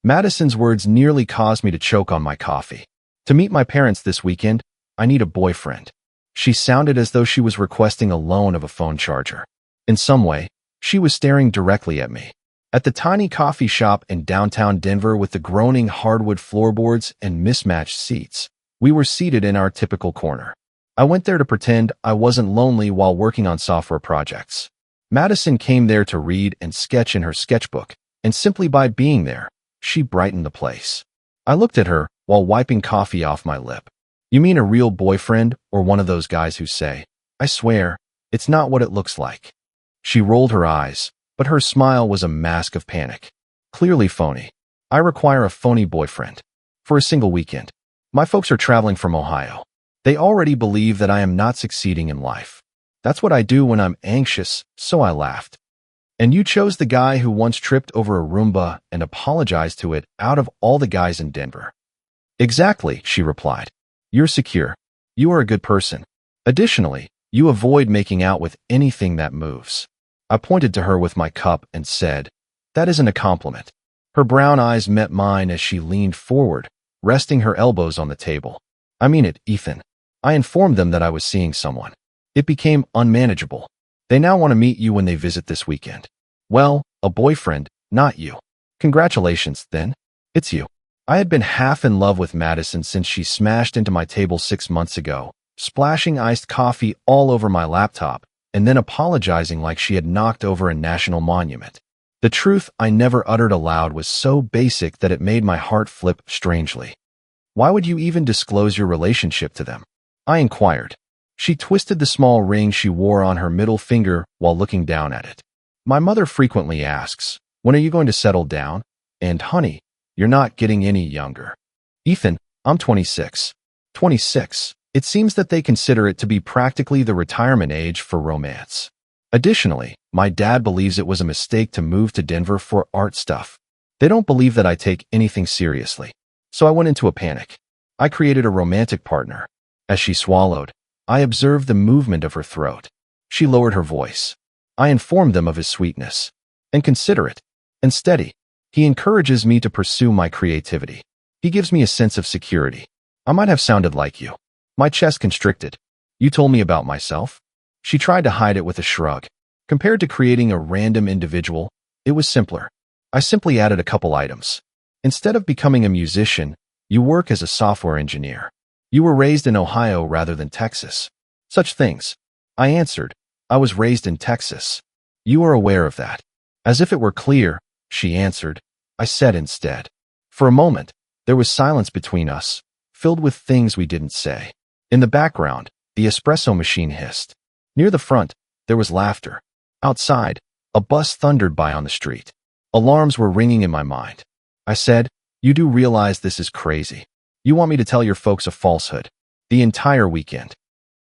Madison's words nearly caused me to choke on my coffee. To meet my parents this weekend, I need a boyfriend. She sounded as though she was requesting a loan of a phone charger. In some way, she was staring directly at me. At the tiny coffee shop in downtown Denver with the groaning hardwood floorboards and mismatched seats, we were seated in our typical corner. I went there to pretend I wasn't lonely while working on software projects. Madison came there to read and sketch in her sketchbook, and simply by being there, she brightened the place. I looked at her while wiping coffee off my lip. You mean a real boyfriend or one of those guys who say, I swear, it's not what it looks like? She rolled her eyes, but her smile was a mask of panic. Clearly phony. I require a phony boyfriend. For a single weekend. My folks are traveling from Ohio. They already believe that I am not succeeding in life. That's what I do when I'm anxious, so I laughed. And you chose the guy who once tripped over a Roomba and apologized to it out of all the guys in Denver. Exactly, she replied. You're secure. You are a good person. Additionally, you avoid making out with anything that moves. I pointed to her with my cup and said, that isn't a compliment. Her brown eyes met mine as she leaned forward, resting her elbows on the table. I mean it, Ethan. I informed them that I was seeing someone. It became unmanageable. They now want to meet you when they visit this weekend. Well, a boyfriend, not you. Congratulations, then. It's you. I had been half in love with Madison since she smashed into my table 6 months ago, splashing iced coffee all over my laptop, and then apologizing like she had knocked over a national monument. The truth I never uttered aloud was so basic that it made my heart flip strangely. Why would you even disclose your relationship to them? I inquired. She twisted the small ring she wore on her middle finger while looking down at it. My mother frequently asks, when are you going to settle down? And honey, you're not getting any younger. Ethan, I'm 26. 26. It seems that they consider it to be practically the retirement age for romance. Additionally, my dad believes it was a mistake to move to Denver for art stuff. They don't believe that I take anything seriously. So I went into a panic. I created a romantic partner. As she swallowed, I observed the movement of her throat. She lowered her voice. I informed them of his sweetness. And considerate. And steady. He encourages me to pursue my creativity. He gives me a sense of security. I might have sounded like you. My chest constricted. You told me about myself? She tried to hide it with a shrug. Compared to creating a random individual, it was simpler. I simply added a couple items. Instead of becoming a musician, you work as a software engineer. You were raised in Ohio rather than Texas. Such things. I answered. I was raised in Texas. You are aware of that. As if it were clear, she answered. I said instead. For a moment, there was silence between us, filled with things we didn't say. In the background, the espresso machine hissed. Near the front, there was laughter. Outside, a bus thundered by on the street. Alarms were ringing in my mind. I said, you do realize this is crazy. You want me to tell your folks a falsehood. The entire weekend.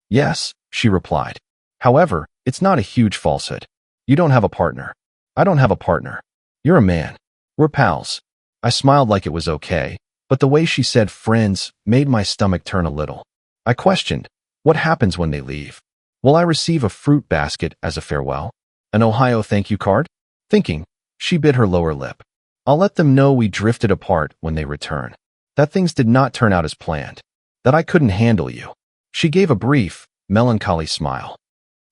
Yes, she replied. However, it's not a huge falsehood. You don't have a partner. I don't have a partner. You're a man. We're pals. I smiled like it was okay, but the way she said friends made my stomach turn a little. I questioned, what happens when they leave? Will I receive a fruit basket as a farewell? An Ohio thank you card? Thinking, she bit her lower lip. I'll let them know we drifted apart when they return. That things did not turn out as planned. That I couldn't handle you. She gave a brief, melancholy smile.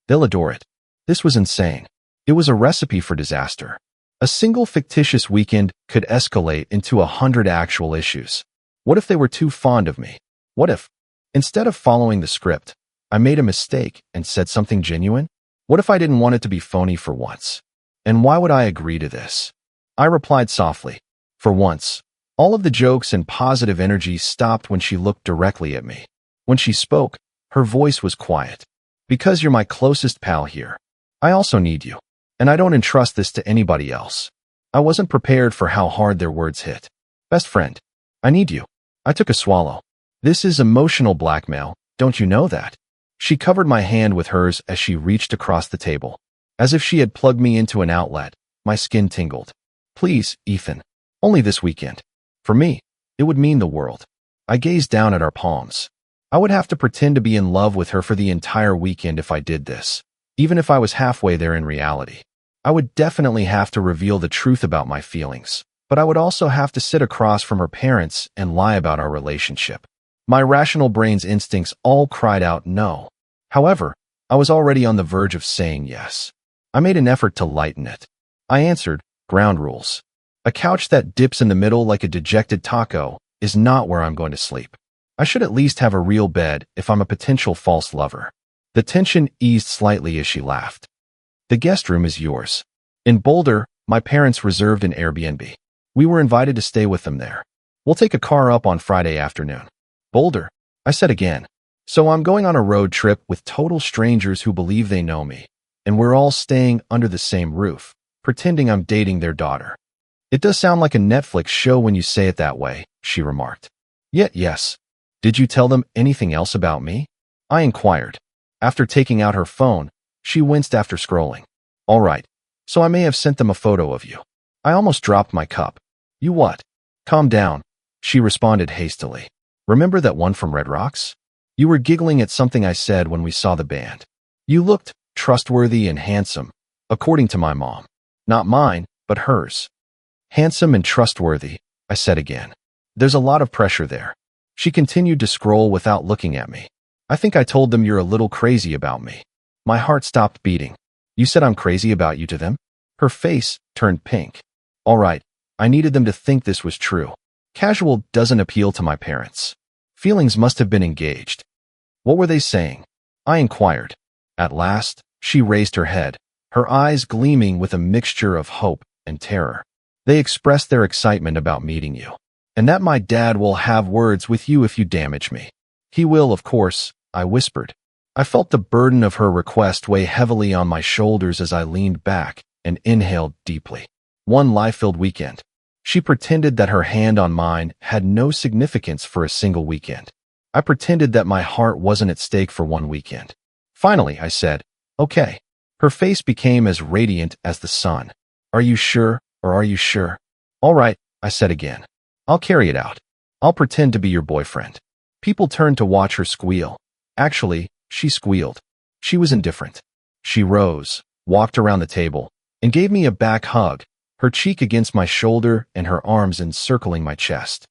They'll adore it. This was insane. It was a recipe for disaster. A single fictitious weekend could escalate into 100 actual issues. What if they were too fond of me? What if, instead of following the script, I made a mistake and said something genuine? What if I didn't want it to be phony for once? And why would I agree to this? I replied softly. For once, all of the jokes and positive energy stopped when she looked directly at me. When she spoke, her voice was quiet. Because you're my closest pal here. I also need you. And I don't entrust this to anybody else. I wasn't prepared for how hard their words hit. Best friend. I need you. I took a swallow. This is emotional blackmail, don't you know that? She covered my hand with hers as she reached across the table. As if she had plugged me into an outlet, my skin tingled. Please, Ethan. Only this weekend. For me, it would mean the world. I gazed down at our palms. I would have to pretend to be in love with her for the entire weekend if I did this, even if I was halfway there in reality. I would definitely have to reveal the truth about my feelings, but I would also have to sit across from her parents and lie about our relationship. My rational brain's instincts all cried out no. However, I was already on the verge of saying yes. I made an effort to lighten it. I answered, ground rules. A couch that dips in the middle like a dejected taco is not where I'm going to sleep. I should at least have a real bed if I'm a potential false lover. The tension eased slightly as she laughed. The guest room is yours. In Boulder, my parents reserved an Airbnb. We were invited to stay with them there. We'll take a car up on Friday afternoon. Boulder, I said again. So I'm going on a road trip with total strangers who believe they know me, and we're all staying under the same roof, pretending I'm dating their daughter. It does sound like a Netflix show when you say it that way, she remarked. Yet, yes. Did you tell them anything else about me? I inquired. After taking out her phone, she winced after scrolling. All right, so I may have sent them a photo of you. I almost dropped my cup. You what? Calm down, she responded hastily. Remember that one from Red Rocks? You were giggling at something I said when we saw the band. You looked trustworthy and handsome, according to my mom. Not mine, but hers. Handsome and trustworthy, I said again. There's a lot of pressure there. She continued to scroll without looking at me. I think I told them you're a little crazy about me. My heart stopped beating. You said I'm crazy about you to them? Her face turned pink. All right, I needed them to think this was true. Casual doesn't appeal to my parents. Feelings must have been engaged. What were they saying? I inquired. At last, she raised her head, her eyes gleaming with a mixture of hope and terror. They expressed their excitement about meeting you, and that my dad will have words with you if you damage me. He will, of course, I whispered. I felt the burden of her request weigh heavily on my shoulders as I leaned back and inhaled deeply. One lie-filled weekend. She pretended that her hand on mine had no significance for a single weekend. I pretended that my heart wasn't at stake for one weekend. Finally, I said, okay. Her face became as radiant as the sun. Are you sure, or are you sure? All right, I said again. I'll carry it out. I'll pretend to be your boyfriend. People turned to watch her squeal. Actually, she squealed. She was indifferent. She rose, walked around the table, and gave me a back hug, her cheek against my shoulder and her arms encircling my chest.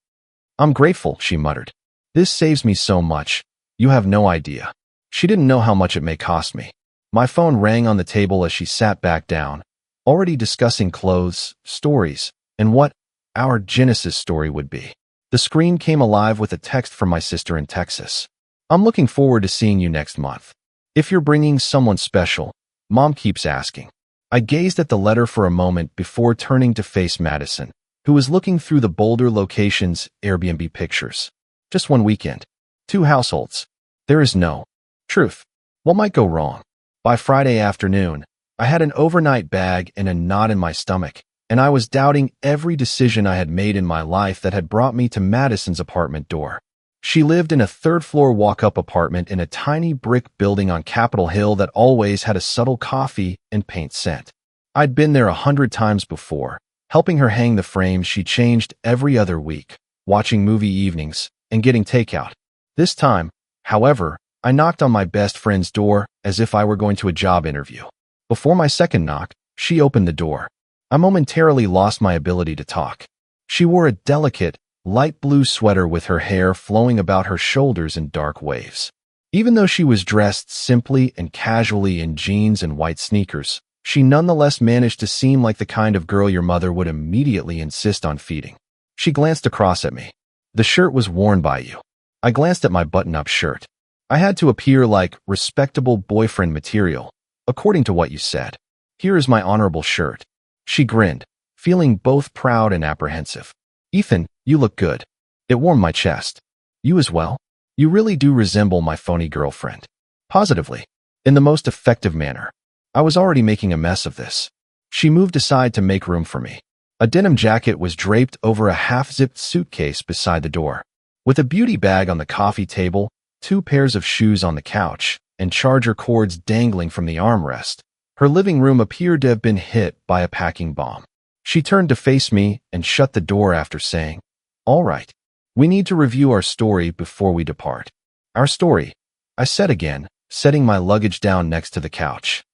I'm grateful, she muttered. This saves me so much. You have no idea. She didn't know how much it may cost me. My phone rang on the table as she sat back down, already discussing clothes, stories, and what our Genesis story would be. The screen came alive with a text from my sister in Texas. I'm looking forward to seeing you next month. If you're bringing someone special, Mom keeps asking. I gazed at the letter for a moment before turning to face Madison, who was looking through the Boulder location's Airbnb pictures. Just one weekend. 2 households. There is no truth. What might go wrong? By Friday afternoon, I had an overnight bag and a knot in my stomach, and I was doubting every decision I had made in my life that had brought me to Madison's apartment door. She lived in a 3rd-floor walk-up apartment in a tiny brick building on Capitol Hill that always had a subtle coffee and paint scent. I'd been there 100 times before, helping her hang the frames she changed every other week, watching movie evenings, and getting takeout. This time, however, I knocked on my best friend's door as if I were going to a job interview. Before my second knock, she opened the door. I momentarily lost my ability to talk. She wore a delicate, light blue sweater with her hair flowing about her shoulders in dark waves. Even though she was dressed simply and casually in jeans and white sneakers, she nonetheless managed to seem like the kind of girl your mother would immediately insist on feeding. She glanced across at me. The shirt was worn by you. I glanced at my button-up shirt. I had to appear like respectable boyfriend material, according to what you said. Here is my honorable shirt. She grinned, feeling both proud and apprehensive. Ethan, you look good. It warmed my chest. You as well? You really do resemble my phony girlfriend. Positively. In the most effective manner. I was already making a mess of this. She moved aside to make room for me. A denim jacket was draped over a half-zipped suitcase beside the door. With a beauty bag on the coffee table, 2 pairs of shoes on the couch, and charger cords dangling from the armrest, her living room appeared to have been hit by a packing bomb. She turned to face me and shut the door after saying, All right, we need to review our story before we depart. Our story, I said again, setting my luggage down next to the couch.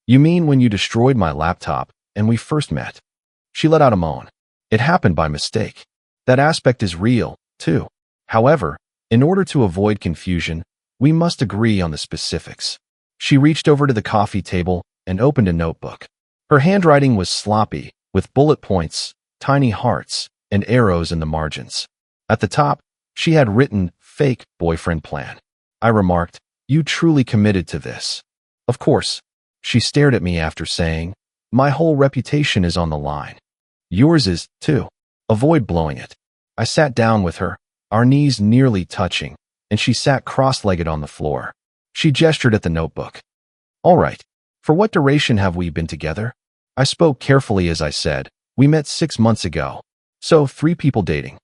You mean when you destroyed my laptop and we first met? She let out a moan. It happened by mistake. That aspect is real, too. However, in order to avoid confusion, we must agree on the specifics. She reached over to the coffee table and opened a notebook. Her handwriting was sloppy, with bullet points, tiny hearts, and arrows in the margins. At the top, she had written, "Fake boyfriend plan." I remarked, "You truly committed to this." "Of course." She stared at me after saying, "My whole reputation is on the line. Yours is, too. Avoid blowing it." I sat down with her, our knees nearly touching, and she sat cross-legged on the floor. She gestured at the notebook. "All right. For what duration have we been together?" I spoke carefully as I said, "We met 6 months ago. So 3 people dating."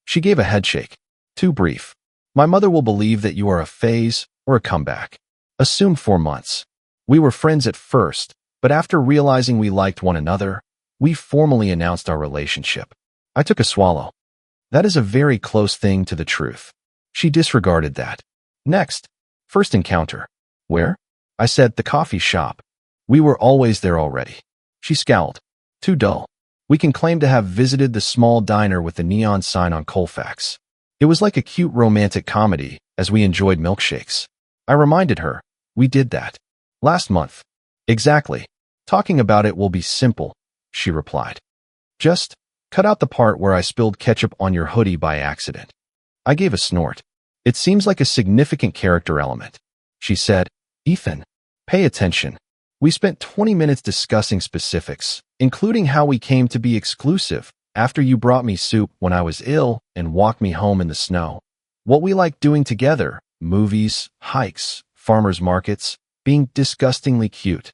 She gave a headshake. "Too brief. My mother will believe that you are a phase or a comeback. Assume 4 months. We were friends at first, but after realizing we liked one another, we formally announced our relationship." I took a swallow. That is a very close thing to the truth. She disregarded that. "Next. First encounter." "Where?" I said, "The coffee shop. We were always there already." She scowled. "Too dull. We can claim to have visited the small diner with the neon sign on Colfax. It was like a cute romantic comedy as we enjoyed milkshakes." I reminded her, "We did that last month." "Exactly. Talking about it will be simple," she replied. "Just cut out the part where I spilled ketchup on your hoodie by accident." I gave a snort. "It seems like a significant character element." She said, "Ethan, pay attention. We spent 20 minutes discussing specifics, including how we came to be exclusive after you brought me soup when I was ill and walked me home in the snow. What we like doing together, movies, hikes, farmers markets, being disgustingly cute,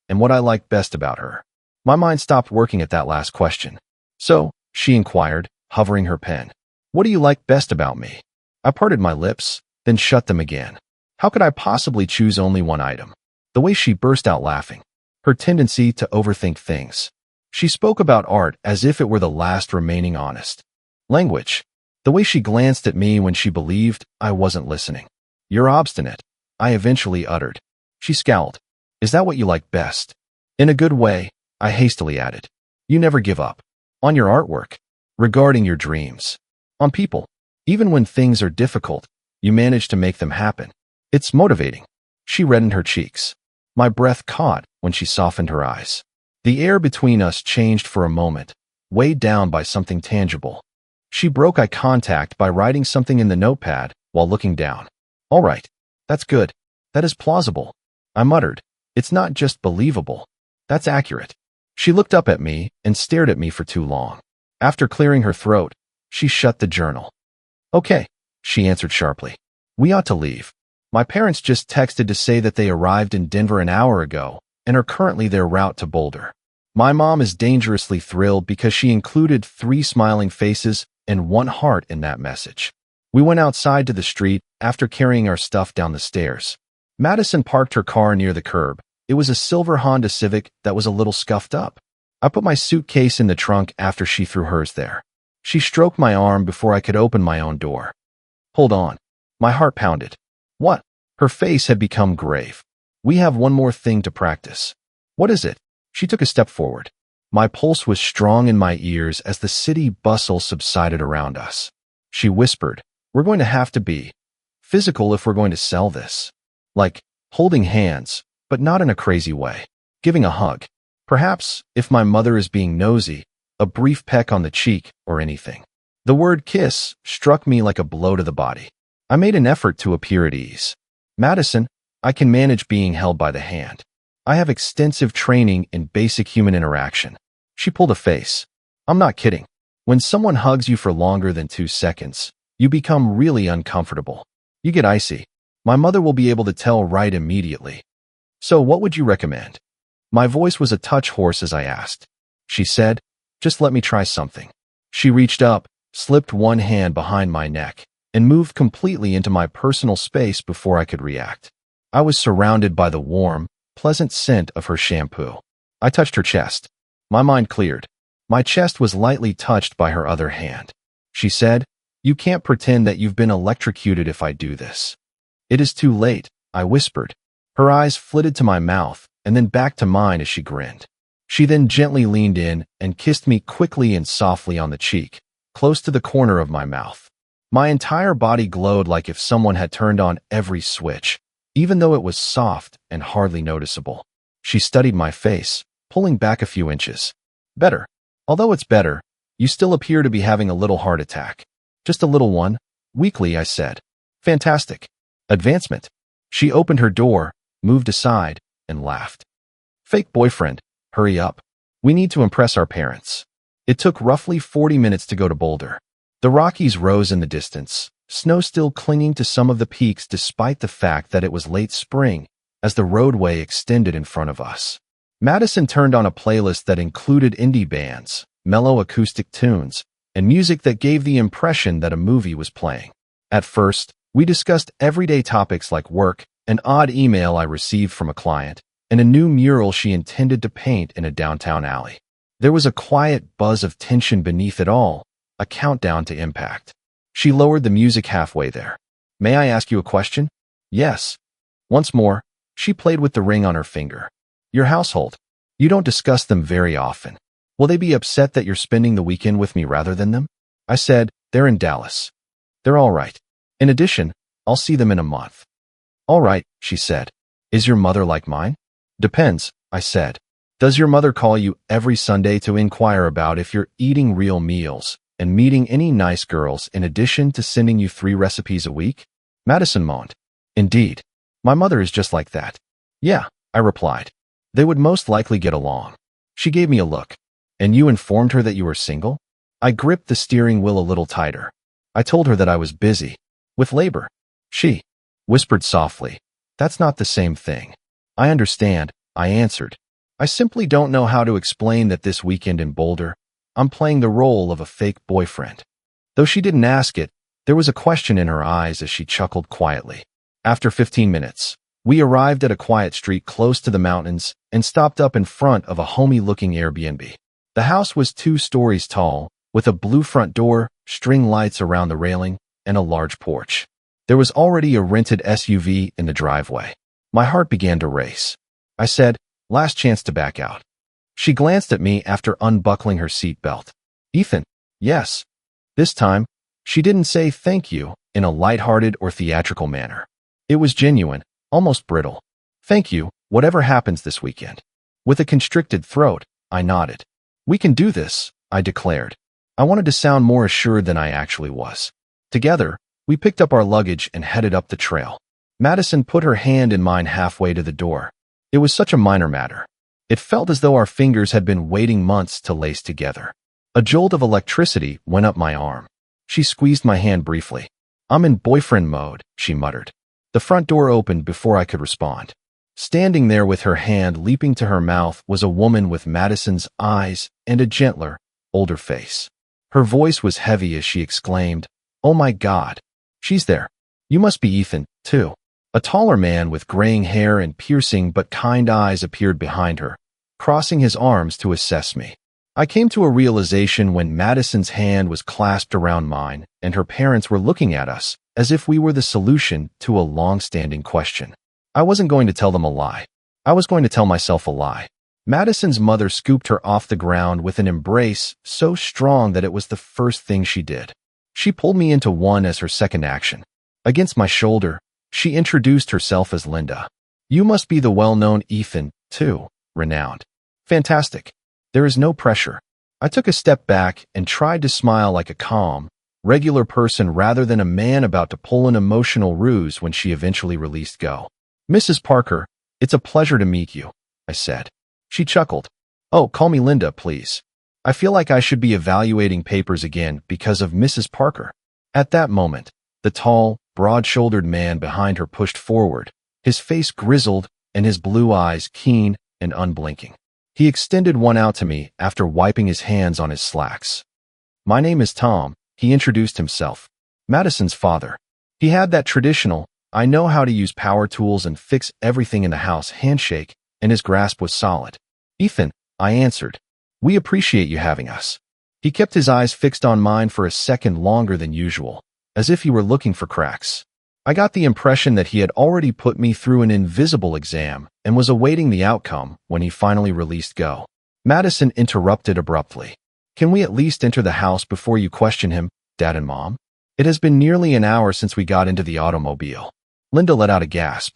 and what I liked best about her." My mind stopped working at that last question. "So," she inquired, hovering her pen, "what do you like best about me?" I parted my lips, then shut them again. How could I possibly choose only one item? The way she burst out laughing. Her tendency to overthink things. She spoke about art as if it were the last remaining honest language. The way she glanced at me when she believed I wasn't listening. "You're obstinate," I eventually uttered. She scowled. "Is that what you like best?" "In a good way," I hastily added. "You never give up. On your artwork. Regarding your dreams. On people. Even when things are difficult, you manage to make them happen. It's motivating." She reddened her cheeks. My breath caught when she softened her eyes. The air between us changed for a moment, weighed down by something tangible. She broke eye contact by writing something in the notepad while looking down. "All right. That's good. That is plausible." I muttered. "It's not just believable. That's accurate." She looked up at me and stared at me for too long. After clearing her throat, she shut the journal. "Okay," she answered sharply. "We ought to leave. My parents just texted to say that they arrived in Denver an hour ago and are currently their route to Boulder." My mom is dangerously thrilled because she included 3 smiling faces and 1 heart in that message. We went outside to the street after carrying our stuff down the stairs. Madison parked her car near the curb. It was a silver Honda Civic that was a little scuffed up. I put my suitcase in the trunk after she threw hers there. She stroked my arm before I could open my own door. "Hold on." My heart pounded. "What?" Her face had become grave. "We have one more thing to practice." "What is it?" She took a step forward. My pulse was strong in my ears as the city bustle subsided around us. She whispered, "We're going to have to be physical if we're going to sell this. Like, holding hands, but not in a crazy way. Giving a hug. Perhaps, if my mother is being nosy, a brief peck on the cheek or anything." The word kiss struck me like a blow to the body. I made an effort to appear at ease. "Madison, I can manage being held by the hand. I have extensive training in basic human interaction." She pulled a face. "I'm not kidding. When someone hugs you for longer than 2 seconds, you become really uncomfortable. You get icy. My mother will be able to tell right immediately. So what would you recommend?" My voice was a touch hoarse as I asked. She said, "Just let me try something." She reached up, slipped one hand behind my neck, and moved completely into my personal space before I could react. I was surrounded by the warm, pleasant scent of her shampoo. I touched her chest. My mind cleared. My chest was lightly touched by her other hand. She said, "You can't pretend that you've been electrocuted if I do this." "It is too late," I whispered. Her eyes flitted to my mouth and then back to mine as she grinned. She then gently leaned in and kissed me quickly and softly on the cheek, close to the corner of my mouth. My entire body glowed like if someone had turned on every switch, even though it was soft and hardly noticeable. She studied my face, pulling back a few inches. Better. Although it's better, you still appear to be having a little heart attack. Just a little one, weakly, I said. Fantastic. Advancement. She opened her door, moved aside, and laughed. Fake boyfriend, hurry up. We need to impress our parents. It took roughly 40 minutes to go to Boulder. The Rockies rose in the distance, snow still clinging to some of the peaks despite the fact that it was late spring as the roadway extended in front of us. Madison turned on a playlist that included indie bands, mellow acoustic tunes, and music that gave the impression that a movie was playing. At first, we discussed everyday topics like work, an odd email I received from a client, and a new mural she intended to paint in a downtown alley. There was a quiet buzz of tension beneath it all, a countdown to impact. She lowered the music halfway there. May I ask you a question? Yes. Once more, she played with the ring on her finger. Your household. You don't discuss them very often. Will they be upset that you're spending the weekend with me rather than them? I said, they're in Dallas. They're all right. In addition, I'll see them in a month. All right, she said. Is your mother like mine? Depends, I said. Does your mother call you every Sunday to inquire about if you're eating real meals and meeting any nice girls in addition to sending you 3 recipes a week? Madison moaned. Indeed. My mother is just like that. Yeah, I replied. They would most likely get along. She gave me a look. And you informed her that you were single? I gripped the steering wheel a little tighter. I told her that I was busy. With labor. She whispered softly. That's not the same thing. I understand, I answered. I simply don't know how to explain that this weekend in Boulder, I'm playing the role of a fake boyfriend. Though she didn't ask it, there was a question in her eyes as she chuckled quietly. After 15 minutes, we arrived at a quiet street close to the mountains and stopped up in front of a homey-looking Airbnb. The house was 2 stories tall, with a blue front door, string lights around the railing, and a large porch. There was already a rented SUV in the driveway. My heart began to race. I said, last chance to back out. She glanced at me after unbuckling her seatbelt. Ethan, yes. This time, she didn't say thank you in a lighthearted or theatrical manner. It was genuine, almost brittle. Thank you, whatever happens this weekend. With a constricted throat, I nodded. We can do this, I declared. I wanted to sound more assured than I actually was. Together, we picked up our luggage and headed up the trail. Madison put her hand in mine halfway to the door. It was such a minor matter. It felt as though our fingers had been waiting months to lace together. A jolt of electricity went up my arm. She squeezed my hand briefly. I'm in boyfriend mode, she muttered. The front door opened before I could respond. Standing there with her hand leaping to her mouth was a woman with Madison's eyes and a gentler, older face. Her voice was heavy as she exclaimed, "Oh my God, she's there. You must be Ethan, too." A taller man with graying hair and piercing but kind eyes appeared behind her, crossing his arms to assess me. I came to a realization when Madison's hand was clasped around mine and her parents were looking at us as if we were the solution to a long-standing question. I wasn't going to tell them a lie. I was going to tell myself a lie. Madison's mother scooped her off the ground with an embrace so strong that it was the first thing she did. She pulled me into one as her second action. Against my shoulder, she introduced herself as Linda. You must be the well-known Ethan, too, renowned. Fantastic. There is no pressure. I took a step back and tried to smile like a calm, regular person rather than a man about to pull an emotional ruse when she eventually released go. Mrs. Parker, it's a pleasure to meet you, I said. She chuckled. Oh, call me Linda, please. I feel like I should be evaluating papers again because of Mrs. Parker. At that moment, the tall, broad-shouldered man behind her pushed forward, his face grizzled and his blue eyes keen and unblinking. He extended one out to me after wiping his hands on his slacks. My name is Tom, he introduced himself. Madison's father. He had that traditional, I know how to use power tools and fix everything in the house handshake, and his grasp was solid. Ethan, I answered. We appreciate you having us. He kept his eyes fixed on mine for a second longer than usual, as if he were looking for cracks. I got the impression that he had already put me through an invisible exam and was awaiting the outcome when he finally released go. Madison interrupted abruptly. Can we at least enter the house before you question him, Dad and Mom? It has been nearly an hour since we got into the automobile. Linda let out a gasp.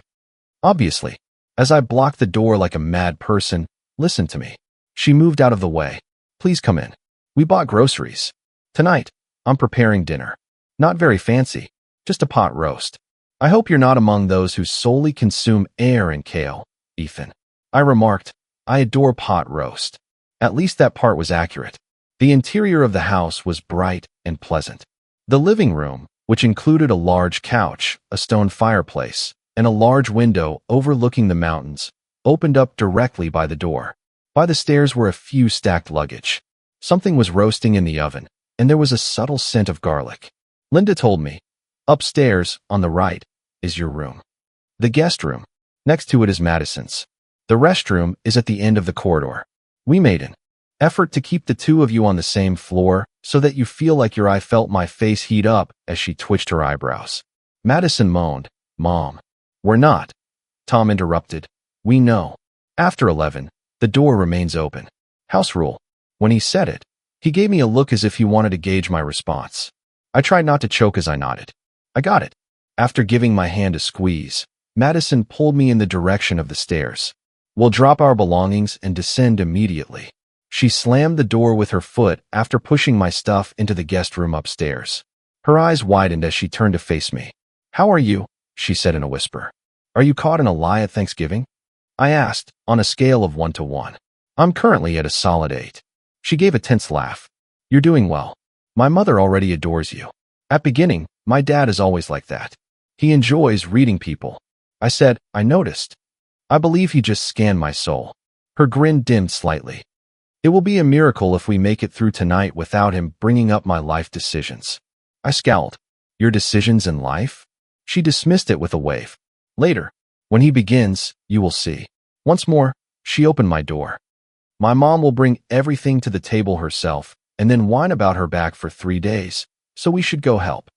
Obviously. As I blocked the door like a mad person, listen to me. She moved out of the way. Please come in. We bought groceries. Tonight, I'm preparing dinner. Not very fancy, just a pot roast. I hope you're not among those who solely consume air and kale, Ethan. I remarked, I adore pot roast. At least that part was accurate. The interior of the house was bright and pleasant. The living room, which included a large couch, a stone fireplace, and a large window overlooking the mountains, opened up directly by the door. By the stairs were a few stacked luggage. Something was roasting in the oven, and there was a subtle scent of garlic. Linda told me, upstairs, on the right, is your room. The guest room. Next to it is Madison's. The restroom is at the end of the corridor. We made an effort to keep the two of you on the same floor so that you feel like your eye felt my face heat up as she twitched her eyebrows. Madison moaned, Mom. We're not. Tom interrupted. We know. After 11, the door remains open. House rule. When he said it, he gave me a look as if he wanted to gauge my response. I tried not to choke as I nodded. I got it. After giving my hand a squeeze, Madison pulled me in the direction of the stairs. We'll drop our belongings and descend immediately. She slammed the door with her foot after pushing my stuff into the guest room upstairs. Her eyes widened as she turned to face me. How are you? She said in a whisper. Are you caught in a lie at Thanksgiving? I asked, on a scale of 1 to 1. I'm currently at a solid 8. She gave a tense laugh. You're doing well. My mother already adores you. At beginning, my dad is always like that. He enjoys reading people. I said, I noticed. I believe he just scanned my soul. Her grin dimmed slightly. It will be a miracle if we make it through tonight without him bringing up my life decisions. I scowled. Your decisions in life? She dismissed it with a wave. Later, when he begins, you will see. Once more, she opened my door. My mom will bring everything to the table herself and then whine about her back for 3 days, so we should go help.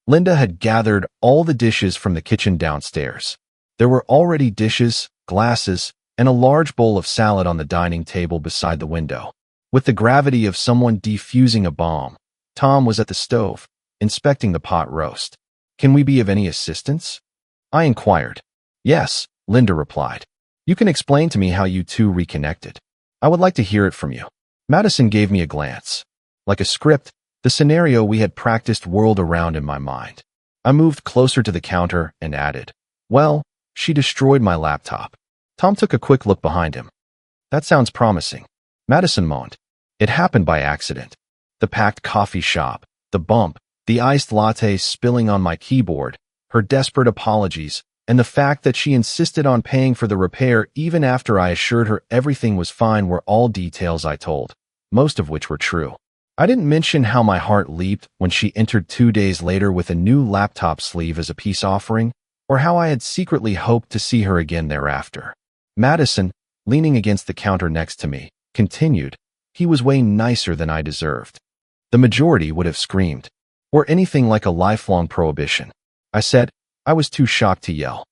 Linda had gathered all the dishes from the kitchen downstairs. There were already dishes, glasses, and a large bowl of salad on the dining table beside the window. With the gravity of someone defusing a bomb, Tom was at the stove, inspecting the pot roast. Can we be of any assistance? I inquired. Yes, Linda replied. You can explain to me how you two reconnected. I would like to hear it from you. Madison gave me a glance. Like a script, the scenario we had practiced whirled around in my mind. I moved closer to the counter and added, well, she destroyed my laptop. Tom took a quick look behind him. That sounds promising. Madison moaned. It happened by accident. The packed coffee shop, the bump, the iced latte spilling on my keyboard, her desperate apologies, and the fact that she insisted on paying for the repair even after I assured her everything was fine were all details I told, most of which were true. I didn't mention how my heart leaped when she entered 2 days later with a new laptop sleeve as a peace offering, or how I had secretly hoped to see her again thereafter. Madison, leaning against the counter next to me, continued, he was way nicer than I deserved. The majority would have screamed, or anything like a lifelong prohibition. I said, I was too shocked to yell.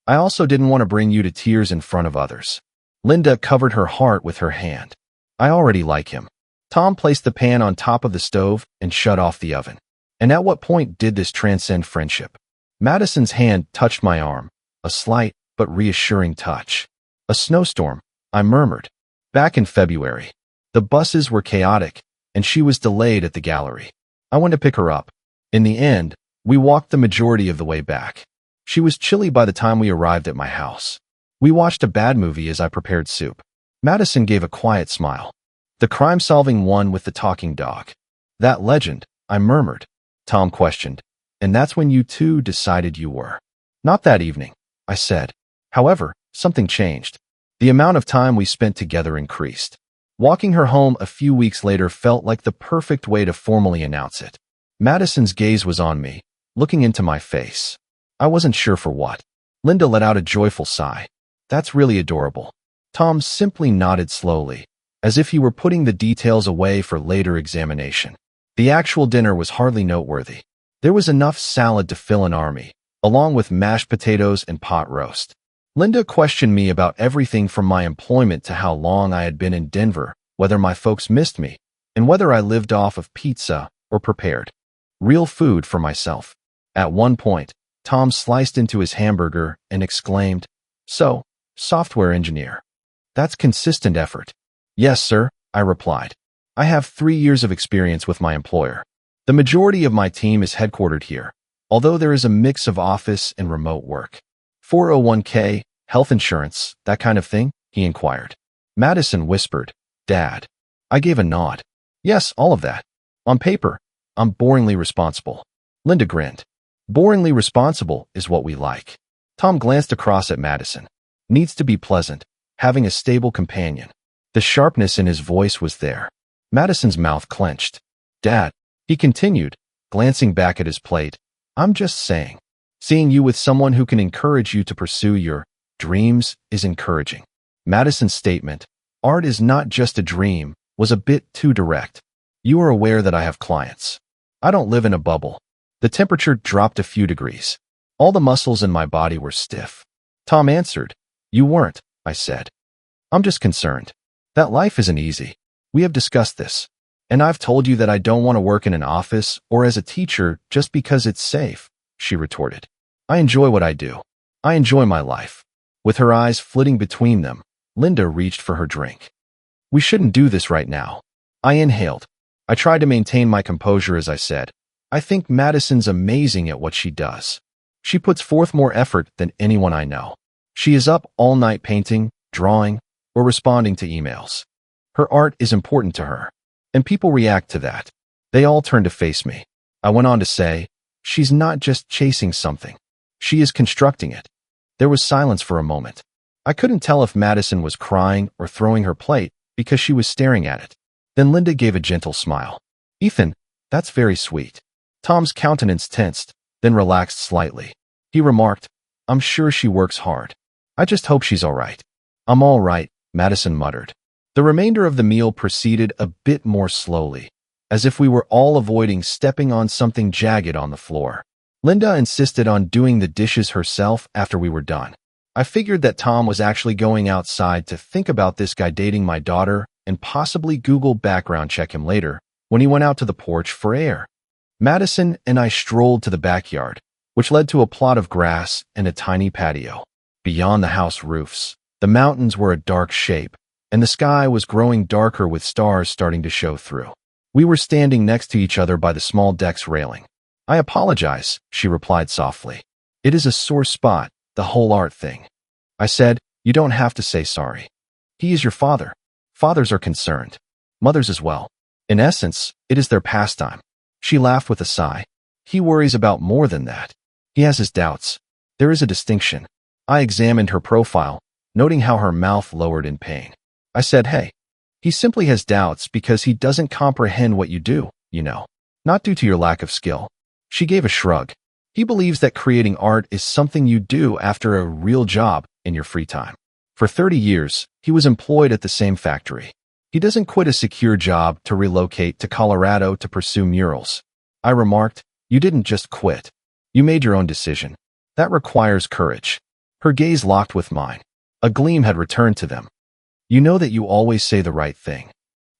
I also didn't want to bring you to tears in front of others. Linda covered her heart with her hand. I already like him. Tom placed the pan on top of the stove and shut off the oven. And at what point did this transcend friendship? Madison's hand touched my arm, a slight but reassuring touch. A snowstorm, I murmured. Back in February. The buses were chaotic, and she was delayed at the gallery. I went to pick her up. In the end, we walked the majority of the way back. She was chilly by the time we arrived at my house. We watched a bad movie as I prepared soup. Madison gave a quiet smile. The crime-solving one with the talking dog. That legend, I murmured. Tom questioned. And that's when you two decided you were. Not that evening, I said. However, something changed. The amount of time we spent together increased. Walking her home a few weeks later felt like the perfect way to formally announce it. Madison's gaze was on me, looking into my face. I wasn't sure for what. Linda let out a joyful sigh. That's really adorable. Tom simply nodded slowly, as if he were putting the details away for later examination. The actual dinner was hardly noteworthy. There was enough salad to fill an army, along with mashed potatoes and pot roast. Linda questioned me about everything from my employment to how long I had been in Denver, whether my folks missed me, and whether I lived off of pizza or prepared real food for myself. At one point, Tom sliced into his hamburger and exclaimed, "So, software engineer. That's consistent effort." "Yes, sir," I replied. "I have 3 years of experience with my employer. The majority of my team is headquartered here, although there is a mix of office and remote work." 401k, health insurance, that kind of thing?" he inquired. Madison whispered, "Dad." I gave a nod. "Yes, all of that. On paper, I'm boringly responsible." Linda grinned. "Boringly responsible is what we like." Tom glanced across at Madison. "Needs to be pleasant, having a stable companion." The sharpness in his voice was there. Madison's mouth clenched. "Dad," he continued, glancing back at his plate, "I'm just saying. Seeing you with someone who can encourage you to pursue your dreams is encouraging." Madison's statement, "Art is not just a dream," was a bit too direct. "You are aware that I have clients. I don't live in a bubble." The temperature dropped a few degrees. All the muscles in my body were stiff. Tom answered, "You weren't," I said. "I'm just concerned. That life isn't easy. We have discussed this. And I've told you that I don't want to work in an office or as a teacher just because it's safe," she retorted. "I enjoy what I do. I enjoy my life." With her eyes flitting between them, Linda reached for her drink. "We shouldn't do this right now." I inhaled. I tried to maintain my composure as I said, "I think Madison's amazing at what she does. She puts forth more effort than anyone I know. She is up all night painting, drawing, or responding to emails. Her art is important to her, and people react to that." They all turned to face me. I went on to say, "She's not just chasing something. She is constructing it." There was silence for a moment. I couldn't tell if Madison was crying or throwing her plate because she was staring at it. Then Linda gave a gentle smile. "Ethan, that's very sweet." Tom's countenance tensed, then relaxed slightly. He remarked, "I'm sure she works hard. I just hope she's all right." "I'm all right," Madison muttered. The remainder of the meal proceeded a bit more slowly, as if we were all avoiding stepping on something jagged on the floor. Linda insisted on doing the dishes herself after we were done. I figured that Tom was actually going outside to think about this guy dating my daughter and possibly Google background check him later when he went out to the porch for air. Madison and I strolled to the backyard, which led to a plot of grass and a tiny patio. Beyond the house roofs, the mountains were a dark shape, and the sky was growing darker with stars starting to show through. We were standing next to each other by the small deck's railing. "I apologize," she replied softly. "It is a sore spot, the whole art thing." I said, "You don't have to say sorry. He is your father. Fathers are concerned. Mothers as well. In essence, it is their pastime." She laughed with a sigh. "He worries about more than that. He has his doubts. There is a distinction." I examined her profile, noting how her mouth lowered in pain. I said, "Hey, he simply has doubts because he doesn't comprehend what you do, you know. Not due to your lack of skill." She gave a shrug. "He believes that creating art is something you do after a real job in your free time. For 30 years, he was employed at the same factory. He doesn't quit a secure job to relocate to Colorado to pursue murals." I remarked, "You didn't just quit. You made your own decision. That requires courage." Her gaze locked with mine. A gleam had returned to them. "You know that you always say the right thing."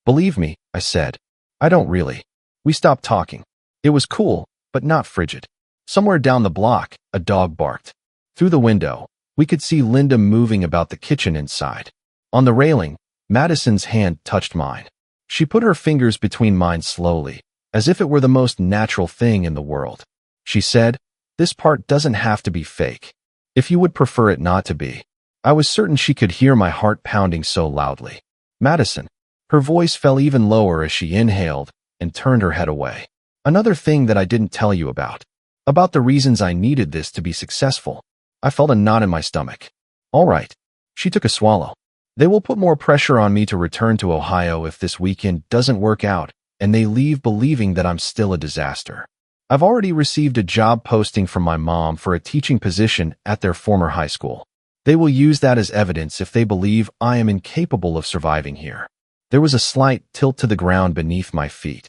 "Believe me," I said. "I don't really." We stopped talking. It was cool, but not frigid. Somewhere down the block, a dog barked. Through the window, we could see Linda moving about the kitchen inside. On the railing, Madison's hand touched mine. She put her fingers between mine slowly, as if it were the most natural thing in the world. She said, "This part doesn't have to be fake. If you would prefer it not to be." I was certain she could hear my heart pounding so loudly. "Madison." Her voice fell even lower as she inhaled and turned her head away. "Another thing that I didn't tell you about the reasons I needed this to be successful." I felt a knot in my stomach. "All right." She took a swallow. "They will put more pressure on me to return to Ohio if this weekend doesn't work out, and they leave believing that I'm still a disaster. I've already received a job posting from my mom for a teaching position at their former high school. They will use that as evidence if they believe I am incapable of surviving here." There was a slight tilt to the ground beneath my feet.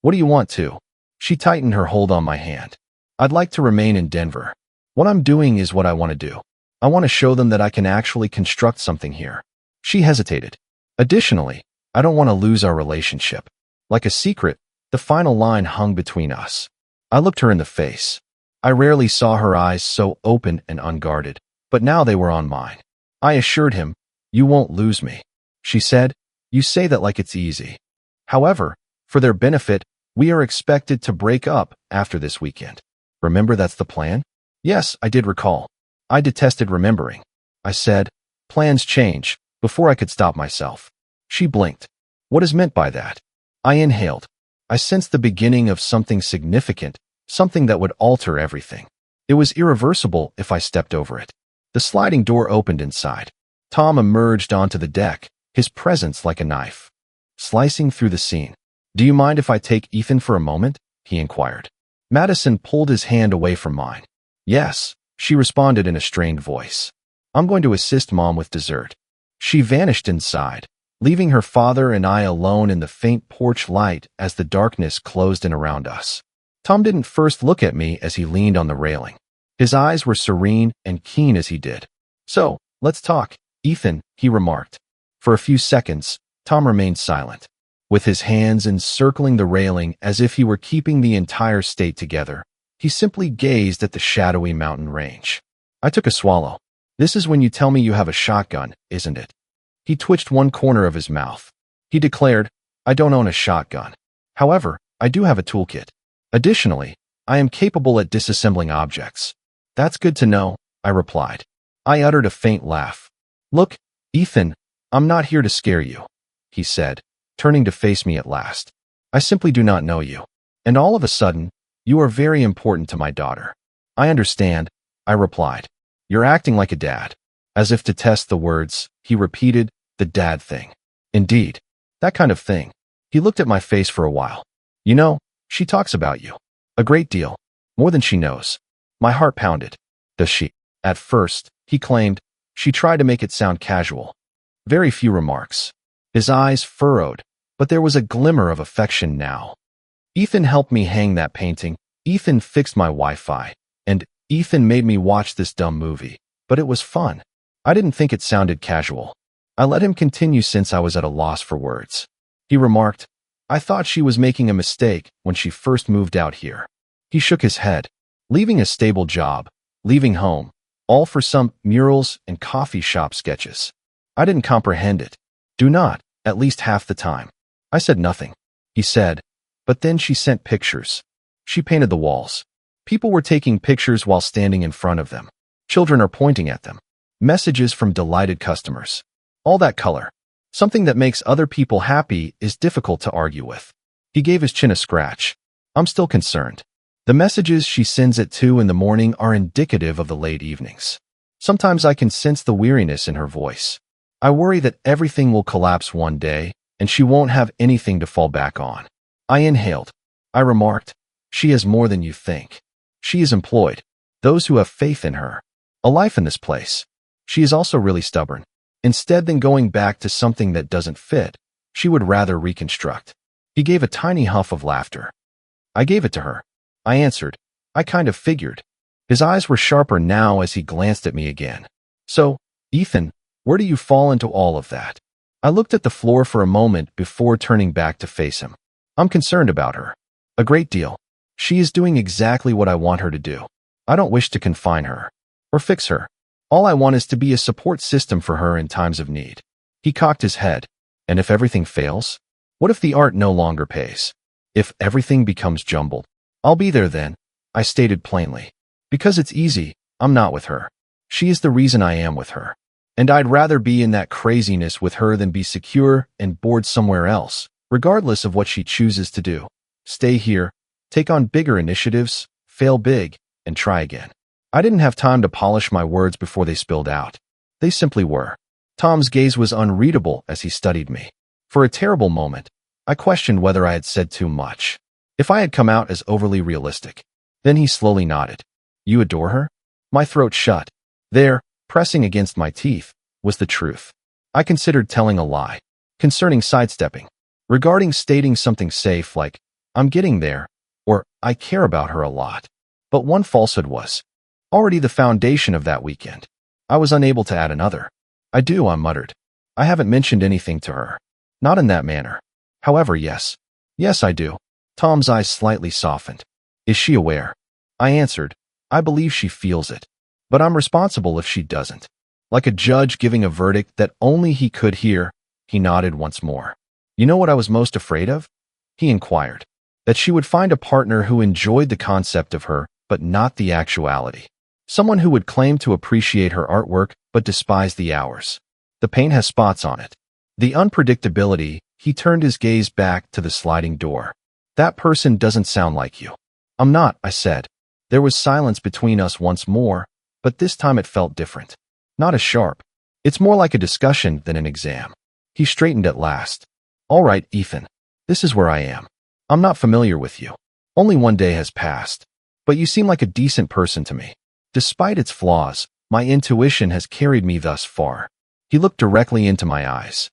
"What do you want to?" She tightened her hold on my hand. "I'd like to remain in Denver. What I'm doing is what I want to do. I want to show them that I can actually construct something here." She hesitated. "Additionally, I don't want to lose our relationship. Like a secret, the final line hung between us. I looked her in the face. I rarely saw her eyes so open and unguarded, but now they were on mine. I assured him, "You won't lose me." She said, "You say that like it's easy." However, for their benefit, we are expected to break up after this weekend. Remember that's the plan? Yes, I did recall. I detested remembering. I said, "Plans change," before I could stop myself. She blinked. What is meant by that? I inhaled. I sensed the beginning of something significant, something that would alter everything. It was irreversible if I stepped over it. The sliding door opened inside. Tom emerged onto the deck, his presence like a knife, slicing through the scene. "Do you mind if I take Ethan for a moment?" he inquired. Madison pulled his hand away from mine. "Yes," she responded in a strained voice. "I'm going to assist Mom with dessert." She vanished inside, leaving her father and I alone in the faint porch light as the darkness closed in around us. Tom didn't first look at me as he leaned on the railing. His eyes were serene and keen as he did. "So, let's talk, Ethan," he remarked. For a few seconds, Tom remained silent, with his hands encircling the railing as if he were keeping the entire state together. He simply gazed at the shadowy mountain range. I took a swallow. "This is when you tell me you have a shotgun, isn't it?" He twitched one corner of his mouth. He declared, "I don't own a shotgun. However, I do have a toolkit. Additionally, I am capable at disassembling objects." "That's good to know," I replied. I uttered a faint laugh. "Look, Ethan, I'm not here to scare you," he said, turning to face me at last. "I simply do not know you. And all of a sudden, you are very important to my daughter." "I understand," I replied. "You're acting like a dad." As if to test the words, he repeated, "The dad thing." "Indeed, that kind of thing." He looked at my face for a while. "You know, she talks about you. A great deal. More than she knows." My heart pounded. "Does she?" At first, he claimed, she tried to make it sound casual. Very few remarks. His eyes furrowed, but there was a glimmer of affection now. "Ethan helped me hang that painting. Ethan fixed my Wi-Fi. And Ethan made me watch this dumb movie. But it was fun." I didn't think it sounded casual. I let him continue since I was at a loss for words. He remarked, "I thought she was making a mistake when she first moved out here." He shook his head. Leaving a stable job, leaving home, all for some murals and coffee shop sketches. I didn't comprehend it. "Do not, at least half the time." I said nothing. He said, "But then she sent pictures. She painted the walls. People were taking pictures while standing in front of them. Children are pointing at them. Messages from delighted customers. All that color. Something that makes other people happy is difficult to argue with." He gave his chin a scratch. "I'm still concerned. The messages she sends at 2 in the morning are indicative of the late evenings. Sometimes I can sense the weariness in her voice. I worry that everything will collapse one day, and she won't have anything to fall back on." I inhaled. I remarked, "She has more than you think. She is employed. Those who have faith in her. A life in this place. She is also really stubborn. Instead than going back to something that doesn't fit, she would rather reconstruct." He gave a tiny huff of laughter. "I gave it to her," I answered. "I kind of figured." His eyes were sharper now as he glanced at me again. "So, Ethan, where do you fall into all of that?" I looked at the floor for a moment before turning back to face him. "I'm concerned about her. A great deal. She is doing exactly what I want her to do. I don't wish to confine her or fix her. All I want is to be a support system for her in times of need." He cocked his head. "And if everything fails? What if the art no longer pays? If everything becomes jumbled?" "I'll be there then," I stated plainly. "Because it's easy, I'm not with her. She is the reason I am with her. And I'd rather be in that craziness with her than be secure and bored somewhere else, regardless of what she chooses to do. Stay here, take on bigger initiatives, fail big, and try again." I didn't have time to polish my words before they spilled out. They simply were. Tom's gaze was unreadable as he studied me. For a terrible moment, I questioned whether I had said too much, if I had come out as overly realistic. Then he slowly nodded. "You adore her?" My throat shut. There, pressing against my teeth, was the truth. I considered telling a lie, concerning sidestepping, regarding stating something safe like, "I'm getting there," or "I care about her a lot." But one falsehood was already the foundation of that weekend. I was unable to add another. "I do," I muttered. "I haven't mentioned anything to her." Not in that manner. However, yes. Yes, I do. Tom's eyes slightly softened. Is she aware? I answered, I believe she feels it. But I'm responsible if she doesn't. Like a judge giving a verdict that only he could hear, he nodded once more. You know what I was most afraid of? He inquired. That she would find a partner who enjoyed the concept of her, but not the actuality. Someone who would claim to appreciate her artwork, but despise the hours. The paint has spots on it. The unpredictability, he turned his gaze back to the sliding door. That person doesn't sound like you. I'm not, I said. There was silence between us once more, but this time it felt different. Not as sharp. It's more like a discussion than an exam. He straightened at last. All right, Ethan. This is where I am. I'm not familiar with you. Only one day has passed. But you seem like a decent person to me. Despite its flaws, my intuition has carried me thus far. He looked directly into my eyes.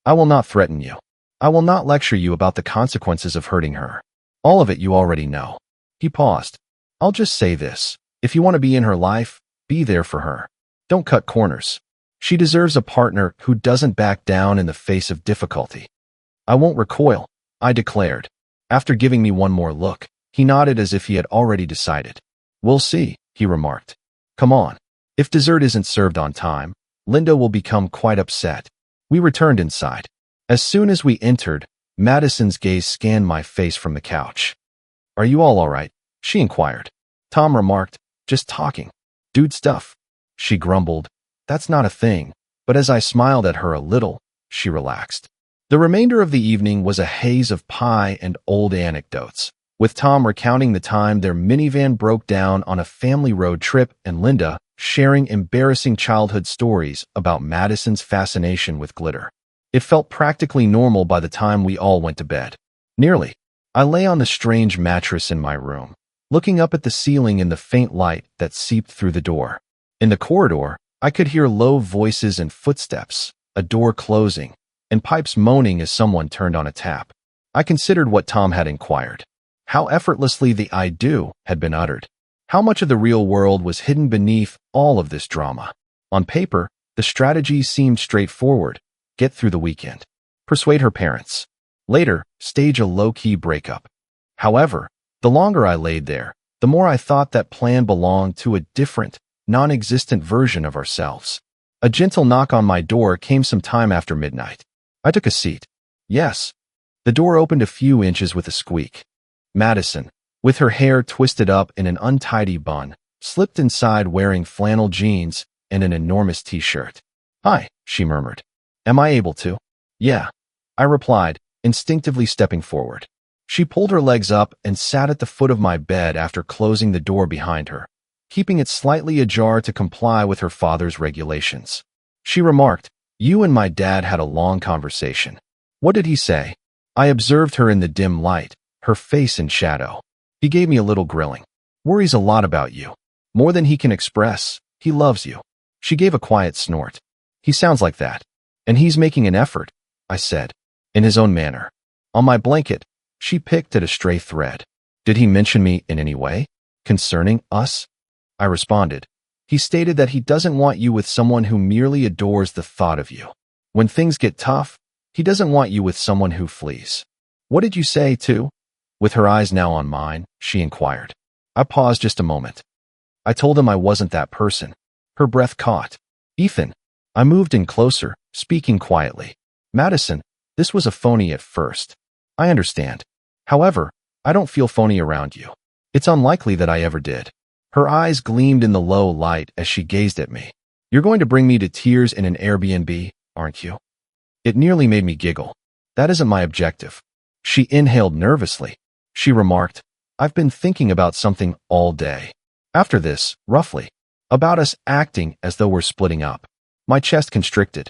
I will not threaten you. I will not lecture you about the consequences of hurting her. All of it you already know. He paused. I'll just say this. If you want to be in her life, be there for her. Don't cut corners. She deserves a partner who doesn't back down in the face of difficulty. I won't recoil, I declared. After giving me one more look, he nodded as if he had already decided. We'll see, he remarked. Come on. If dessert isn't served on time, Linda will become quite upset. We returned inside. As soon as we entered, Madison's gaze scanned my face from the couch. Are you all right? She inquired. Tom remarked, just talking. Dude stuff. She grumbled. That's not a thing. But as I smiled at her a little, she relaxed. The remainder of the evening was a haze of pie and old anecdotes, with Tom recounting the time their minivan broke down on a family road trip and Linda sharing embarrassing childhood stories about Madison's fascination with glitter. It felt practically normal by the time we all went to bed. Nearly. I lay on the strange mattress in my room, looking up at the ceiling in the faint light that seeped through the door. In the corridor, I could hear low voices and footsteps, a door closing, and pipes moaning as someone turned on a tap. I considered what Tom had inquired. How effortlessly the I do had been uttered. How much of the real world was hidden beneath all of this drama. On paper, the strategy seemed straightforward. Get through the weekend. Persuade her parents. Later, stage a low-key breakup. However, the longer I laid there, the more I thought that plan belonged to a different, non-existent version of ourselves. A gentle knock on my door came some time after midnight. I took a seat. Yes. The door opened a few inches with a squeak. Madison, with her hair twisted up in an untidy bun, slipped inside wearing flannel jeans and an enormous t-shirt. Hi, she murmured. Am I able to? Yeah, I replied, instinctively stepping forward. She pulled her legs up and sat at the foot of my bed after closing the door behind her, keeping it slightly ajar to comply with her father's regulations. She remarked, You and my dad had a long conversation. What did he say? I observed her in the dim light, her face in shadow. He gave me a little grilling. Worries a lot about you. More than he can express. He loves you. She gave a quiet snort. He sounds like that. And he's making an effort, I said, in his own manner. On my blanket, she picked at a stray thread. Did he mention me in any way? Concerning us? I responded. He stated that he doesn't want you with someone who merely adores the thought of you. When things get tough, he doesn't want you with someone who flees. What did you say, too? With her eyes now on mine, she inquired. I paused just a moment. I told him I wasn't that person. Her breath caught. Ethan. I moved in closer, speaking quietly. Madison, this was a phony at first. I understand. However, I don't feel phony around you. It's unlikely that I ever did. Her eyes gleamed in the low light as she gazed at me. You're going to bring me to tears in an Airbnb, aren't you? It nearly made me giggle. That isn't my objective. She inhaled nervously. She remarked, I've been thinking about something all day. After this, roughly. About us acting as though we're splitting up. My chest constricted.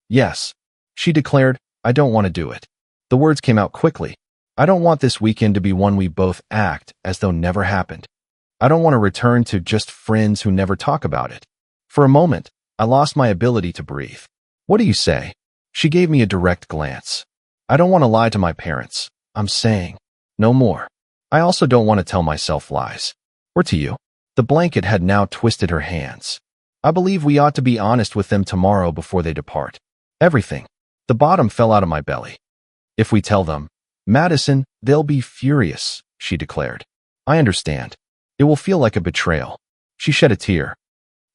Yes. She declared, I don't want to do it. The words came out quickly. I don't want this weekend to be one we both act as though never happened. I don't want to return to just friends who never talk about it. For a moment, I lost my ability to breathe. What do you say? She gave me a direct glance. I don't want to lie to my parents. I'm saying, no more. I also don't want to tell myself lies. Or to you. The blanket had now twisted her hands. I believe we ought to be honest with them tomorrow before they depart. Everything. The bottom fell out of my belly. If we tell them, Madison, they'll be furious, she declared. I understand. It will feel like a betrayal. She shed a tear.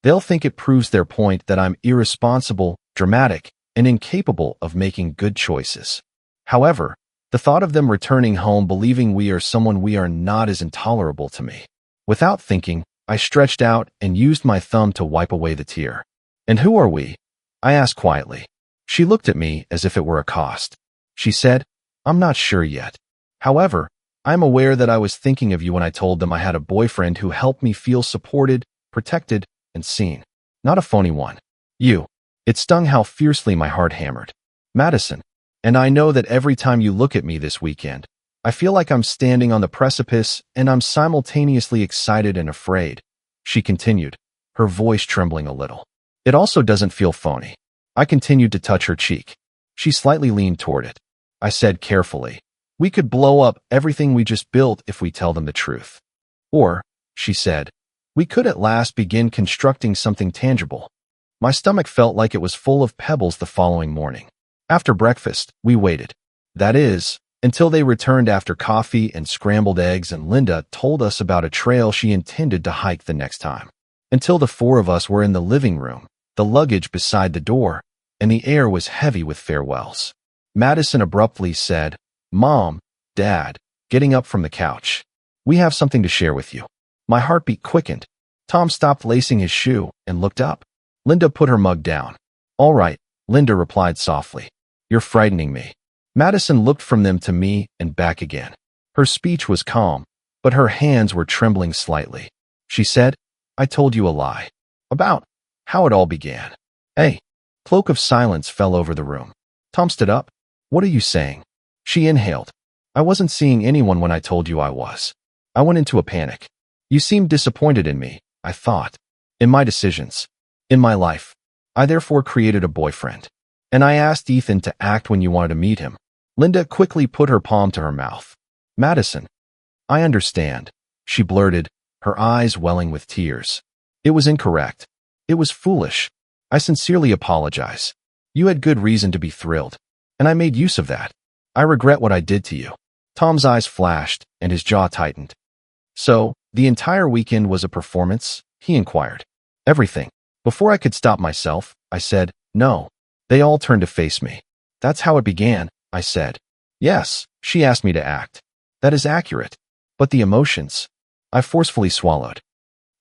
They'll think it proves their point that I'm irresponsible, dramatic, and incapable of making good choices. However, the thought of them returning home believing we are someone we are not is intolerable to me. Without thinking, I stretched out and used my thumb to wipe away the tear. And who are we? I asked quietly. She looked at me as if it were a cost. She said, I'm not sure yet. However, I am aware that I was thinking of you when I told them I had a boyfriend who helped me feel supported, protected, and seen. Not a phony one. You. It stung how fiercely my heart hammered. Madison. And I know that every time you look at me this weekend, I feel like I'm standing on the precipice and I'm simultaneously excited and afraid. She continued, her voice trembling a little. It also doesn't feel phony. I continued to touch her cheek. She slightly leaned toward it. I said carefully, we could blow up everything we just built if we tell them the truth. Or, she said, we could at last begin constructing something tangible. My stomach felt like it was full of pebbles the following morning. After breakfast, we waited. That is, until they returned after coffee and scrambled eggs and Linda told us about a trail she intended to hike the next time. Until the four of us were in the living room, the luggage beside the door, and the air was heavy with farewells. Madison abruptly said, Mom, Dad, getting up from the couch. We have something to share with you. My heartbeat quickened. Tom stopped lacing his shoe and looked up. Linda put her mug down. All right, Linda replied softly. You're frightening me. Madison looked from them to me and back again. Her speech was calm, but her hands were trembling slightly. She said, I told you a lie. About how it all began. A cloak of silence fell over the room. Tom stood up. What are you saying? She inhaled. I wasn't seeing anyone when I told you I was. I went into a panic. You seemed disappointed in me, I thought. In my decisions. In my life. I therefore created a boyfriend. And I asked Ethan to act when you wanted to meet him. Linda quickly put her palm to her mouth. Madison. I understand, she blurted, her eyes welling with tears. It was incorrect. It was foolish. I sincerely apologize. You had good reason to be thrilled. And I made use of that. I regret what I did to you. Tom's eyes flashed, and his jaw tightened. So, the entire weekend was a performance? He inquired. Everything. Before I could stop myself, I said, no. They all turned to face me. That's how it began, I said. Yes, she asked me to act. That is accurate. But the emotions? I forcefully swallowed.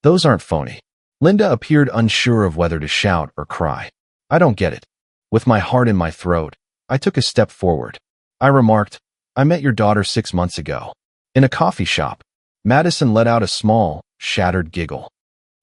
Those aren't phony. Linda appeared unsure of whether to shout or cry. I don't get it. With my heart in my throat, I took a step forward. I remarked, I met your daughter 6 months ago. In a coffee shop. Madison let out a small, shattered giggle.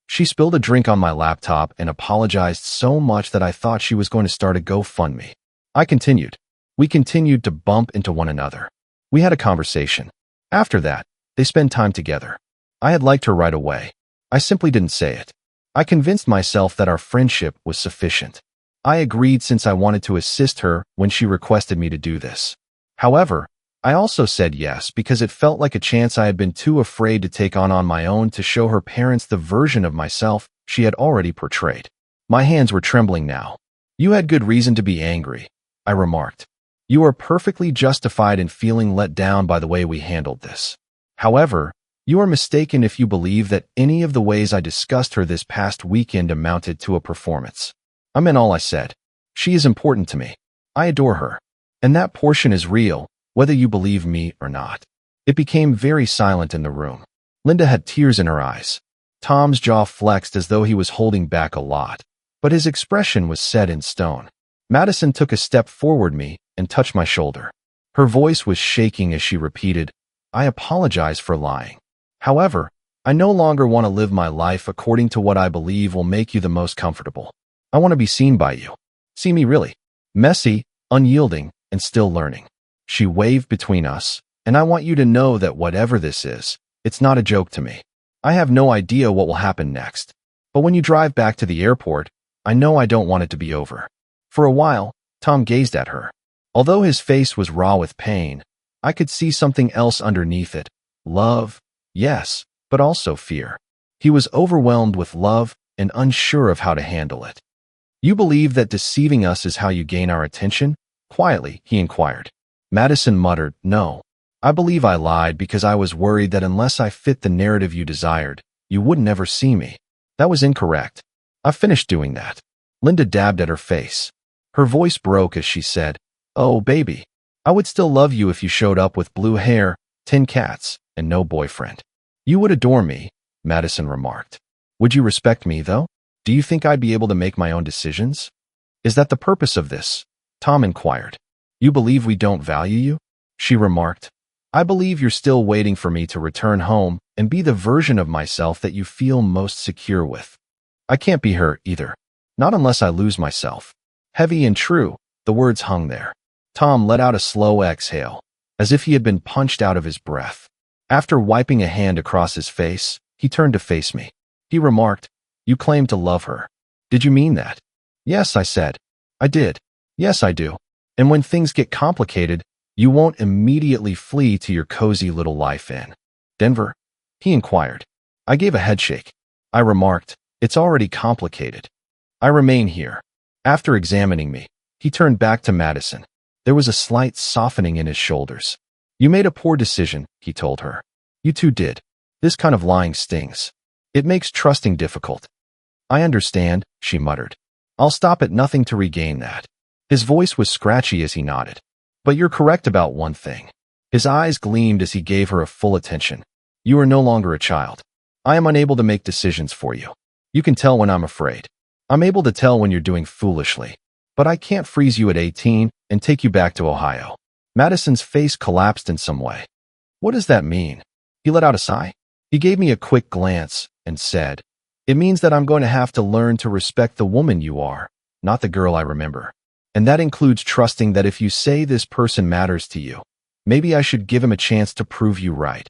She spilled a drink on my laptop and apologized so much that I thought she was going to start a GoFundMe. I continued. We continued to bump into one another. We had a conversation. After that, they spent time together. I had liked her right away. I simply didn't say it. I convinced myself that our friendship was sufficient. I agreed since I wanted to assist her when she requested me to do this. However, I also said yes because it felt like a chance I had been too afraid to take on my own to show her parents the version of myself she had already portrayed. My hands were trembling now. You had good reason to be angry, I remarked. You are perfectly justified in feeling let down by the way we handled this. However, you are mistaken if you believe that any of the ways I discussed her this past weekend amounted to a performance. I meant all I said. She is important to me. I adore her. And that portion is real, whether you believe me or not. It became very silent in the room. Linda had tears in her eyes. Tom's jaw flexed as though he was holding back a lot, but his expression was set in stone. Madison took a step forward me and touched my shoulder. Her voice was shaking as she repeated, I apologize for lying. However, I no longer want to live my life according to what I believe will make you the most comfortable. I want to be seen by you. See me really. Messy, unyielding, and still learning. She waved between us, and I want you to know that whatever this is, it's not a joke to me. I have no idea what will happen next. But when you drive back to the airport, I know I don't want it to be over. For a while, Tom gazed at her. Although his face was raw with pain, I could see something else underneath it. Love, yes, but also fear. He was overwhelmed with love and unsure of how to handle it. You believe that deceiving us is how you gain our attention? Quietly, he inquired. Madison muttered, "No. I believe I lied because I was worried that unless I fit the narrative you desired, you wouldn't ever see me. That was incorrect. I finished doing that." Linda dabbed at her face. Her voice broke as she said, "Oh, baby. I would still love you if you showed up with blue hair, 10 cats, and no boyfriend." "You would adore me," Madison remarked. "Would you respect me, though? Do you think I'd be able to make my own decisions?" "Is that the purpose of this?" Tom inquired. "You believe we don't value you?" She remarked. "I believe you're still waiting for me to return home and be the version of myself that you feel most secure with. I can't be her either. Not unless I lose myself." Heavy and true, the words hung there. Tom let out a slow exhale, as if he had been punched out of his breath. After wiping a hand across his face, he turned to face me. He remarked, "You claim to love her. Did you mean that?" "Yes," I said. "I did. Yes, I do. And when things get complicated, you won't immediately flee to your cozy little life in Denver?" he inquired. I gave a headshake. I remarked, "It's already complicated. I remain here." After examining me, he turned back to Madison. There was a slight softening in his shoulders. "You made a poor decision," he told her. "You two did. This kind of lying stings. It makes trusting difficult." "I understand," she muttered. "I'll stop at nothing to regain that." His voice was scratchy as he nodded. "But you're correct about one thing." His eyes gleamed as he gave her a full attention. "You are no longer a child. I am unable to make decisions for you. You can tell when I'm afraid. I'm able to tell when you're doing foolishly. But I can't freeze you at 18 and take you back to Ohio." Madison's face collapsed in some way. "What does that mean?" He let out a sigh. He gave me a quick glance and said, "It means that I'm going to have to learn to respect the woman you are, not the girl I remember. And that includes trusting that if you say this person matters to you, maybe I should give him a chance to prove you right.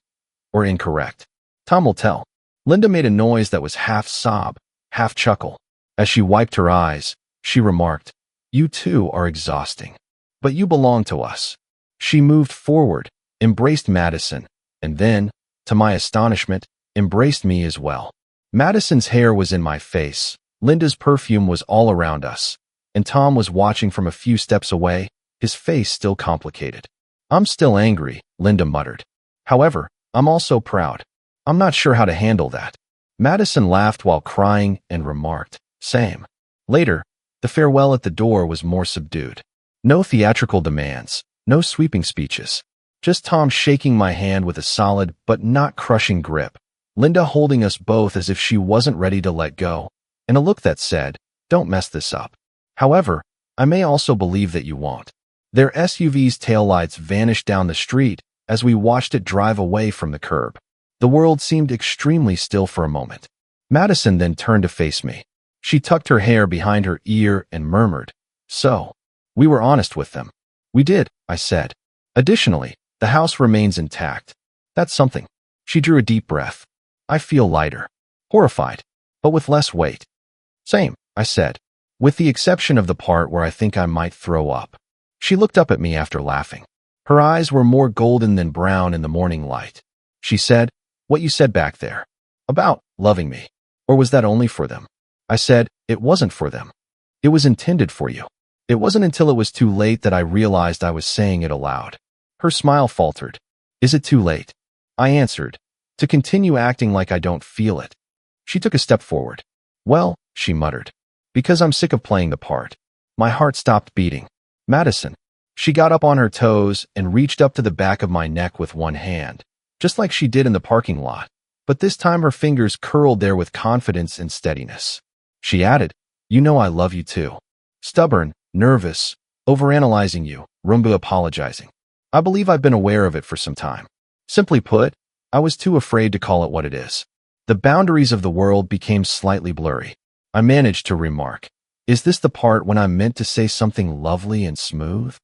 Or incorrect. Time will tell." Linda made a noise that was half sob, half chuckle. As she wiped her eyes, she remarked, "You two are exhausting. But you belong to us." She moved forward, embraced Madison, and then, to my astonishment, embraced me as well. Madison's hair was in my face, Linda's perfume was all around us, and Tom was watching from a few steps away, his face still complicated. "I'm still angry," Linda muttered. "However, I'm also proud. I'm not sure how to handle that." Madison laughed while crying and remarked, "Same." Later, the farewell at the door was more subdued. No theatrical demands, no sweeping speeches. Just Tom shaking my hand with a solid but not crushing grip, Linda holding us both as if she wasn't ready to let go, and a look that said, "Don't mess this up. However, I may also believe that you won't." Their SUV's taillights vanished down the street as we watched it drive away from the curb. The world seemed extremely still for a moment. Madison then turned to face me. She tucked her hair behind her ear and murmured, "So, we were honest with them." "We did," I said. "Additionally, the house remains intact. That's something." She drew a deep breath. "I feel lighter. Horrified, but with less weight." "Same," I said, "with the exception of the part where I think I might throw up." She looked up at me after laughing. Her eyes were more golden than brown in the morning light. She said, "What you said back there. About loving me. Or was that only for them?" I said, "It wasn't for them. It was intended for you." It wasn't until it was too late that I realized I was saying it aloud. Her smile faltered. "Is it too late?" I answered, "To continue acting like I don't feel it." She took a step forward. "Well," she muttered, "because I'm sick of playing the part." My heart stopped beating. "Madison." She got up on her toes and reached up to the back of my neck with one hand, just like she did in the parking lot, but this time her fingers curled there with confidence and steadiness. She added, "You know I love you too. Stubborn, nervous, overanalyzing you, rumba apologizing. I believe I've been aware of it for some time. Simply put, I was too afraid to call it what it is." The boundaries of the world became slightly blurry. I managed to remark, "Is this the part when I'm meant to say something lovely and smooth?"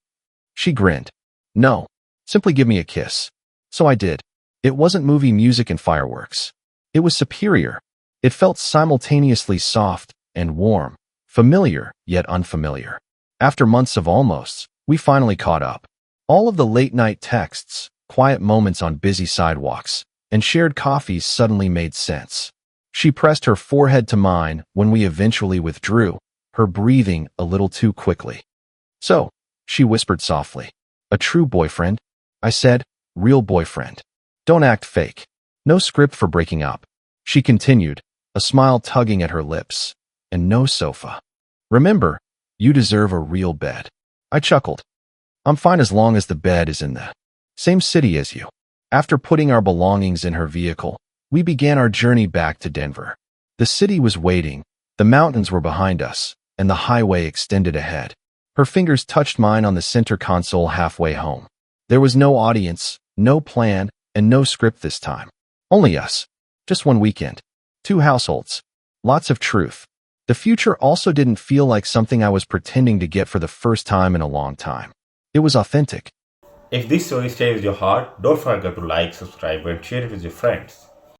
She grinned. "No, simply give me a kiss." So I did. It wasn't movie music and fireworks. It was superior. It felt simultaneously soft and warm, familiar yet unfamiliar. After months of almosts, we finally caught up. All of the late-night texts, quiet moments on busy sidewalks, and shared coffees suddenly made sense. She pressed her forehead to mine when we eventually withdrew, her breathing a little too quickly. "So," She whispered softly. A true boyfriend? I said, real boyfriend. Don't act fake. No script for breaking up. She continued, a smile tugging at her lips. And no sofa. Remember, you deserve a real bed. I chuckled. I'm fine as long as the bed is in the same city as you. After putting our belongings in her vehicle, we began our journey back to Denver. The city was waiting, the mountains were behind us, and the highway extended ahead. Her fingers touched mine on the center console halfway home. There was no audience, no plan, and no script this time. Only us. Just one weekend. 2 households. Lots of truth. The future also didn't feel like something I was pretending to get for the first time in a long time. It was authentic. If this story stays with your heart, don't forget to like, subscribe, and share it with your friends.